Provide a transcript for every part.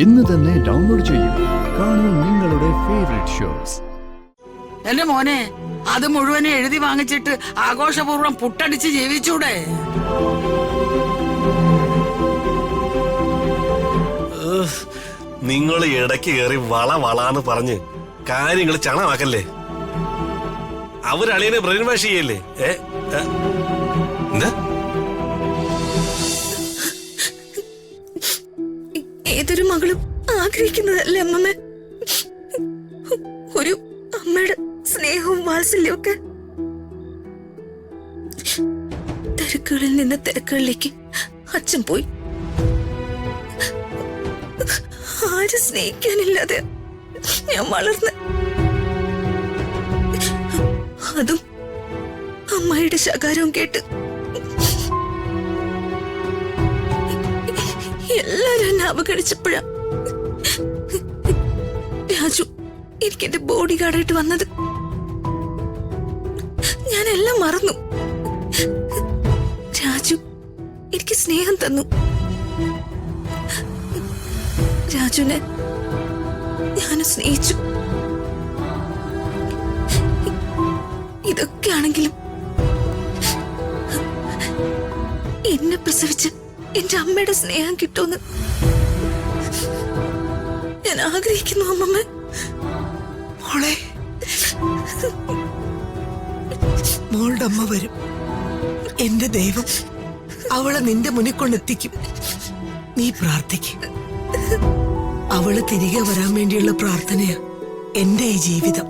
ഇന്ന് തന്നെ ഡൗൺലോഡ് ചെയ്യൂ. കാണൂ നിങ്ങളുടെ ഫേവറേറ്റ് ഷോസ്. എന്റെ മോനെ, അത് മുഴുവനെ എഴുതി വാങ്ങിച്ചിട്ട് ആഘോഷപൂർവ്വം പുട്ടടിച്ച് ജീവിച്ചൂടെ? നിങ്ങൾ ഇടയ്ക്ക് കയറി വളാന്ന് പറഞ്ഞ് കാര്യങ്ങൾ ചണമാക്കല്ലേ. അവരളിയനെ ബ്രെയിൻ വാഷ് ചെയ്യല്ലേ? എന്താ ഏതൊരു മകളും ആഗ്രഹിക്കുന്നതല്ലേ അമ്മമ്മ? ഒരു അമ്മയുടെ സ്നേഹവും വാത്സല്യവും ഒക്കെ. തിരക്കുകളിൽ നിന്ന് തിരക്കുകളിലേക്ക് അച്ഛൻ പോയി. ആരും സ്നേഹിക്കാനില്ലാതെ ഞാൻ വളർന്ന്. അതും അമ്മയുടെ ശകാരവും കേട്ട് എല്ലാരും എന്നെ അവഗണിച്ചപ്പോഴാ രാജു എനിക്ക് എന്റെ ബോഡി ഗാർഡായിട്ട് വന്നത്. ഞാനെല്ലാം മറന്നു. രാജു എനിക്ക് സ്നേഹം തന്നു. രാജുനെ ഞാൻ സ്നേഹിച്ചു. ഇതൊക്കെയാണെങ്കിലും എന്നെ പ്രസവിച്ച് എന്റെ അമ്മയുടെ സ്നേഹം കിട്ടുമെന്ന് ഞാൻ ആഗ്രഹിക്കുന്നു അമ്മമ്മ. മോളെ, മോളുടെ അമ്മ വരും. എന്റെ ദൈവം അവളെ നിന്റെ മുന്നിൽ കൊണ്ടെത്തിക്കും. നീ പ്രാർത്ഥിക്കും. അവള് തിരികെ വരാൻ വേണ്ടിയുള്ള പ്രാർത്ഥനയാ എന്റെ ഈ ജീവിതം.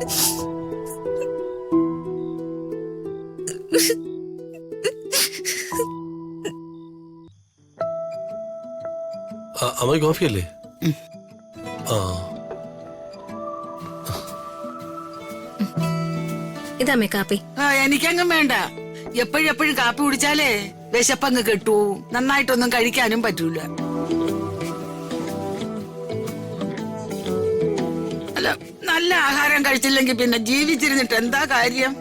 അമ്മ കോഫി അല്ലേ? ഇതാമേ കാപ്പി. എനിക്കങ്ങും വേണ്ട. എപ്പോഴെപ്പോഴും കാപ്പി കുടിച്ചാലേ വിശപ്പങ്ങ് കെട്ടു. നന്നായിട്ടൊന്നും കഴിക്കാനും പറ്റൂല. അല്ല, നല്ല ആഹാരം കഴിച്ചില്ലെങ്കിൽ പിന്നെ ജീവിച്ചിരുന്നിട്ട് എന്താ കാര്യം?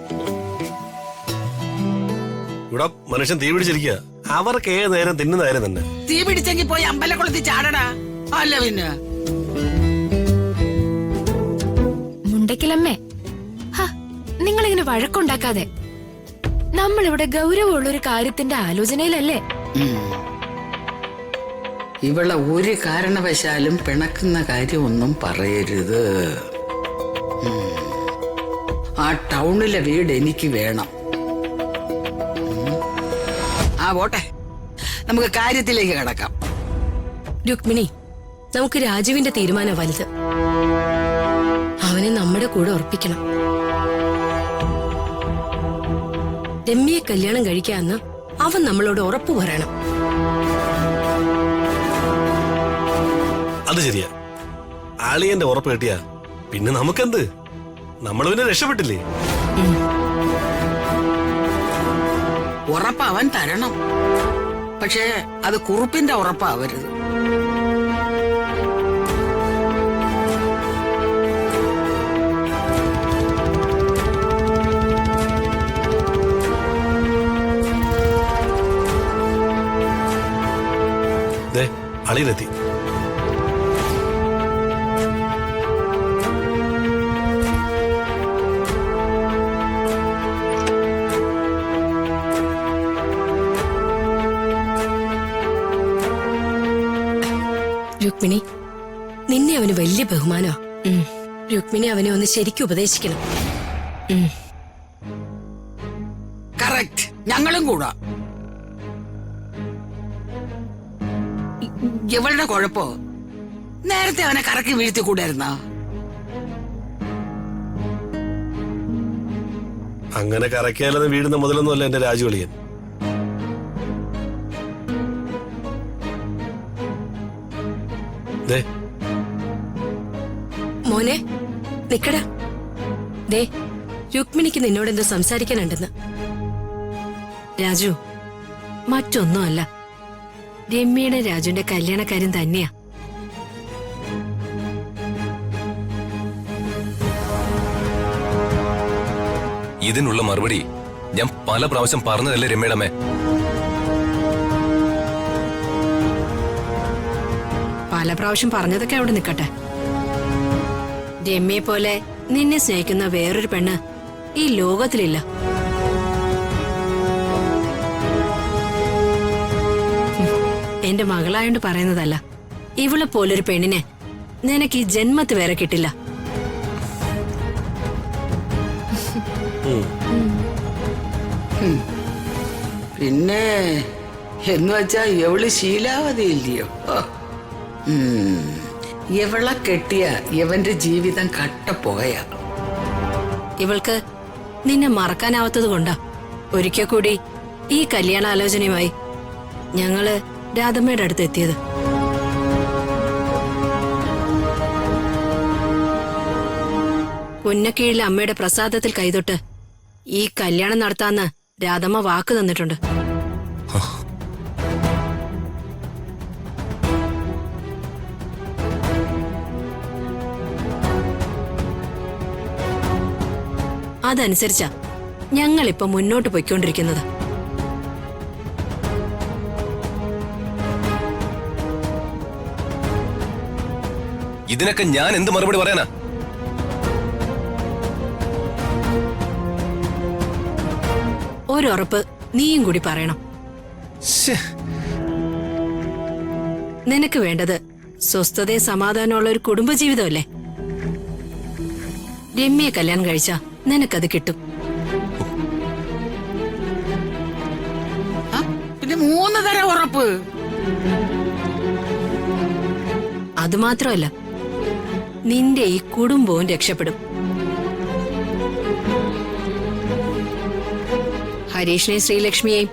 ഇവിടെ മനുഷ്യൻ തീ പിടിച്ചിരിക്കുക. അവർക്ക് ഏത് നേരം തിന്നുന്ന നേരം തന്നെ. തീ പിടിച്ചെങ്കിൽ പോയി അമ്പലക്കുളത്തിൽ ചാടടാ. അല്ല പിന്നെ മുണ്ടക്കിലമ്മേ, നിങ്ങളിങ്ങനെ വഴക്കുണ്ടാക്കാതെ. നമ്മളിവിടെ ഗൗരവമുള്ളൊരു കാര്യത്തിന്റെ ആലോചനയിലല്ലേ? ഇവളെ ഒരു കാരണവശാലും പിണക്കുന്ന കാര്യമൊന്നും പറയരുത്. ആ ടൗണിലെ വീട് എനിക്ക് വേണം. പോട്ടെ, നമുക്ക് കാര്യത്തിലേക്ക് കിടക്കാം. രുക്മിണി, നമുക്ക് രാജുവിന്റെ തീരുമാനം വലുത്. അവനെ നമ്മുടെ കൂടെ ഉറപ്പിക്കണം. രമ്യയെ കല്യാണം കഴിക്കാന്ന് അവൻ നമ്മളോട് ഉറപ്പു പറയണം. അത് ശരിയാ. ആളിയന്റെ ഉറപ്പ് കിട്ടിയാ പിന്നെ നമുക്കെന്ത്? നമ്മൾ പിന്നെ രക്ഷപ്പെട്ടില്ലേ? ഉറപ്പ് അവൻ തരണം. പക്ഷേ അത് കുറുപ്പിന്റെ ഉറപ്പാവരുത്. അളിയിലെത്തി. രുക്മിണി, നിന്നെ അവന് വലിയ ബഹുമാനോ. രുക്മിണി അവനെ ഒന്ന് ശരിക്കും ഉപദേശിക്കണം. കറക്റ്റ്. ഞങ്ങളും കൂടാ. ഇവളുടെ കുഴപ്പോ നേരത്തെ അവനെ കറക്കി വീഴ്ത്തി കൂടായിരുന്ന? അങ്ങനെ കറക്കിയാലത് വീടുന്ന മുതലൊന്നുമല്ല എന്റെ രാജുവളിയൻ. മോനെ നിക്കടാ. ദേ, രുക്മിണിക്ക് നിന്നോട് എന്തോ സംസാരിക്കാനുണ്ടെന്ന്. രാജു, മറ്റൊന്നുമല്ല, രമ്യയുടെ രാജുവിന്റെ കല്യാണക്കാര്യം തന്നെയാ. ഇതിനുള്ള മറുപടി ഞാൻ പല പ്രാവശ്യം പറഞ്ഞതല്ലേ രമ്യയുടെ? പല പ്രാവശ്യം പറഞ്ഞതൊക്കെ അവിടെ നിൽക്കട്ടെ. രമ്യയെ പോലെ നിന്നെ സ്നേഹിക്കുന്ന വേറൊരു പെണ്ണ് ഈ ലോകത്തിലില്ല. എന്റെ മകളായോണ്ട് പറയുന്നതല്ല, ഇവളെ പോലൊരു പെണ്ണിനെ നിനക്ക് ഈ ജന്മത്ത് വേറെ കിട്ടില്ല. പിന്നെ എന്ന് വെച്ചാ എവള് ശീലാവതി ഇല്ലയോ? ഇവളെ കെട്ടിയ ഇവന്റെ ജീവിതം കട്ടപ്പോയ. ഇവൾക്ക് നിന്നെ മറക്കാനാവാത്തത് കൊണ്ടാ ഒരിക്കൽ കൂടി ഈ കല്യാണാലോചനയുമായി ഞങ്ങള് രാധമ്മയുടെ അടുത്ത് എത്തിയത്. പുന്നക്കീഴിലെ അമ്മയുടെ പ്രസാദത്തിൽ കൈതൊട്ട് ഈ കല്യാണം നടത്താന്ന് രാധമ്മ വാക്ക് തന്നിട്ടുണ്ട്. അതനുസരിച്ചാ ഞങ്ങളിപ്പോ മുന്നോട്ട് പോയിക്കൊണ്ടിരിക്കുന്നത്. ഇതിനൊക്കെ ഞാൻ എന്ത് മറുപടി പറയാനാ? ഒരുറപ്പ് നീയും കൂടി പറയണം. ശ്ശേ, നിനക്ക് വേണ്ടത് സ്വസ്ഥതയും സമാധാനമുള്ള ഒരു കുടുംബജീവിതമല്ലേ? രമ്യയെ കല്യാണം കഴിച്ചാ നിനക്കത് കിട്ടും. പിന്നെ 3 തരം ഉറപ്പ്. അതുമാത്രമല്ല, നിന്റെ ഈ കുടുംബവും രക്ഷപ്പെടും. ഹരീഷിനെയും ശ്രീലക്ഷ്മിയെയും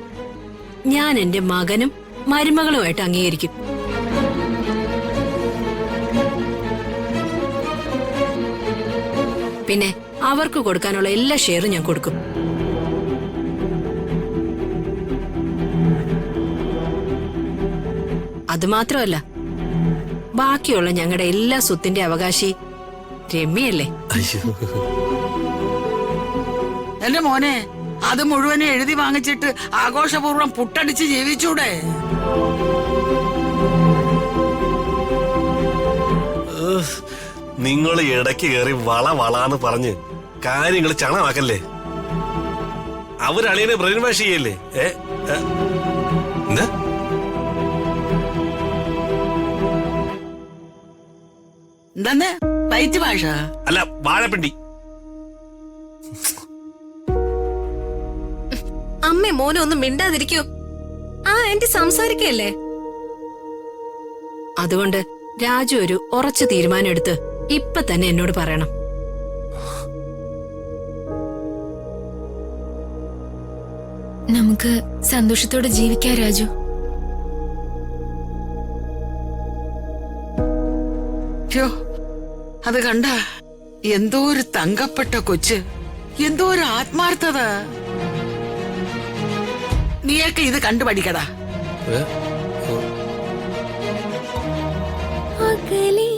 ഞാൻ എന്റെ മകനും മരുമകളുമായിട്ട് അംഗീകരിക്കും. പിന്നെ അവർക്ക് കൊടുക്കാനുള്ള എല്ലാ ഷെയറും ഞാൻ കൊടുക്കും. അതുമാത്രമല്ല, ബാക്കിയുള്ള ഞങ്ങളുടെ എല്ലാ സ്വത്തിന്റെ അവകാശി രമ്യയല്ലേ? എന്റെ മോനെ, അത് മുഴുവനും എഴുതി വാങ്ങിച്ചിട്ട് ആഘോഷപൂർവ്വം പുട്ടടിച്ച് ജീവിച്ചൂടെ? നിങ്ങൾ ഇടയ്ക്ക് കയറി വളാന്ന് പറഞ്ഞ് കാര്യങ്ങൾ ചണമാക്കല്ലേ. അവരളിയനെ ബ്രെയിൻ വാഷ് ചെയ്യല്ലേ? എന്താ? എന്തെന്ന്? വൈറ്റ് ഭാഷ അല്ല, വാഴപ്പിണ്ടി. അമ്മേ മോനെ ഒന്നും മിണ്ടാതിരിക്കോ? ആ ആന്റി സംസാരിക്കല്ലേ? അതുകൊണ്ട് രാജു ഒരു ഉറച്ച തീരുമാനം എടുത്ത് ഇപ്പൊ തന്നെ എന്നോട് പറയണം. നമുക്ക് സന്തോഷത്തോടെ ജീവിക്കാം രാജു. അത് കണ്ട, എന്തോ ഒരു തങ്കപ്പെട്ട കൊച്ച്, എന്തോ ഒരു ആത്മാർത്ഥത. നീയൊക്കെ ഇത് കണ്ടുപഠിക്കടാ. അകലെ